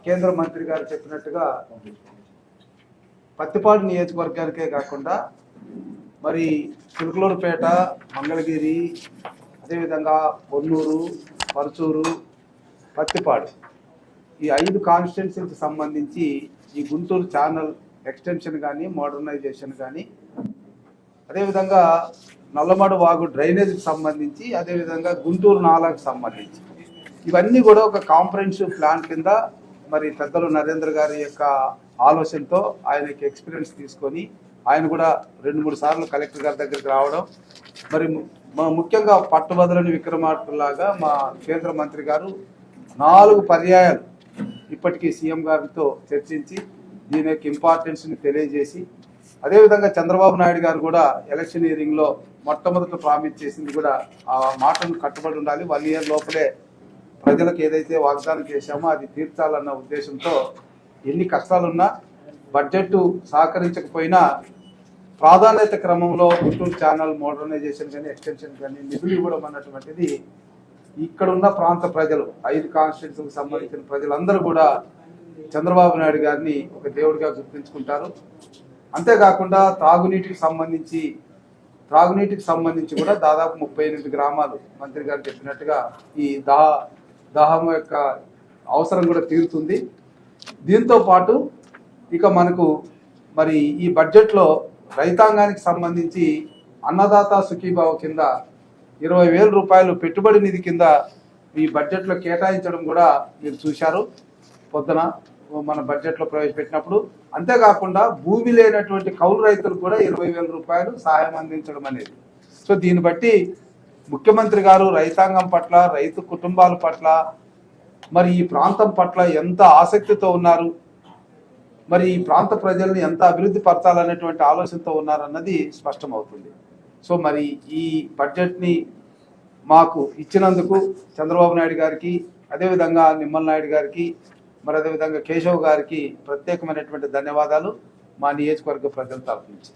కేంద్ర మంత్రి గారు చెప్పినట్టుగా పత్తిపాడు నియోజకవర్గానికే కాకుండా మరి చిలుకలూరుపేట, మంగళగిరి, అదేవిధంగా పొన్నూరు, పరుచూరు, పత్తిపాడు ఈ 5 కాన్స్టిట్యున్సీలకు సంబంధించి ఈ గుంటూరు ఛానల్ ఎక్స్టెన్షన్ కానీ మోడర్నైజేషన్ కానీ అదేవిధంగా నల్లమడు వాగు డ్రైనేజీకి సంబంధించి అదేవిధంగా గుంటూరు నాలాకు సంబంధించి ఇవన్నీ కూడా ఒక కాంప్రహెన్సివ్ ప్లాన్ కింద మరి పెద్దలు నరేంద్ర గారి యొక్క ఆలోచనతో ఆయనకి ఎక్స్పీరియన్స్ తీసుకొని ఆయన కూడా 2-3 సార్లు కలెక్టర్ గారి దగ్గరికి రావడం మరి ముఖ్యంగా పట్టుబదలని విక్రమార్కులాగా మా కేంద్ర మంత్రి గారు 4 పర్యాయాలు ఇప్పటికీ సీఎం గారితో చర్చించి దీని యొక్క ఇంపార్టెన్స్ని తెలియజేసి అదేవిధంగా చంద్రబాబు నాయుడు గారు కూడా ఎలక్షనీరింగ్లో మొట్టమొదట ప్రామిస్ చేసింది కూడా ఆ మాటను కట్టుబడి ఉండాలి. 1 ఇయర్ లోపలే ప్రజలకు ఏదైతే వాగ్దానం చేశామో అది తీర్చాలన్న ఉద్దేశంతో ఎన్ని కష్టాలున్నా బడ్జెట్ సహకరించకపోయినా ప్రాధాన్యత క్రమంలో గుంటూరు ఛానల్ మోడర్నైజేషన్ కానీ ఎక్స్టెన్షన్ కానీ నిధులు ఇవ్వడం అన్నటువంటిది ఇక్కడ ఉన్న ప్రాంత ప్రజలు 5 కాన్స్టిట్యున్సీలకు సంబంధించిన ప్రజలందరూ కూడా చంద్రబాబు నాయుడు గారిని ఒక దేవుడిగా గుర్తించుకుంటారు. అంతేకాకుండా త్రాగునీటికి సంబంధించి కూడా దాదాపు 38 గ్రామాలు మంత్రి గారు చెప్పినట్టుగా ఈ దాహం యొక్క అవసరం కూడా తీరుతుంది. దీంతో పాటు ఇక మనకు మరి ఈ బడ్జెట్లో రైతాంగానికి సంబంధించి అన్నదాత సుఖీభావ కింద 20,000 రూపాయలు పెట్టుబడి నిధి కింద ఈ బడ్జెట్లో కేటాయించడం కూడా మీరు చూశారు పొద్దున మన బడ్జెట్లో ప్రవేశపెట్టినప్పుడు. అంతేకాకుండా భూమి లేనటువంటి కౌలు రైతులకు కూడా 20,000 రూపాయలు సహాయం అందించడం అనేది. సో దీన్ని బట్టి ముఖ్యమంత్రి గారు రైతాంగం పట్ల, రైతు కుటుంబాల పట్ల, మరి ఈ ప్రాంతం పట్ల ఎంత ఆసక్తితో ఉన్నారు, మరి ఈ ప్రాంత ప్రజల్ని ఎంత అభివృద్ధి పరచాలనేటువంటి ఆలోచనతో ఉన్నారన్నది స్పష్టమవుతుంది. సో మరి ఈ బడ్జెట్ని మాకు ఇచ్చినందుకు చంద్రబాబు నాయుడు గారికి, అదేవిధంగా నిమ్మల నాయుడు గారికి, మరి అదేవిధంగా కేశవ్ గారికి ప్రత్యేకమైనటువంటి ధన్యవాదాలు మా నియోజకవర్గ ప్రజల తరఫు నుంచి.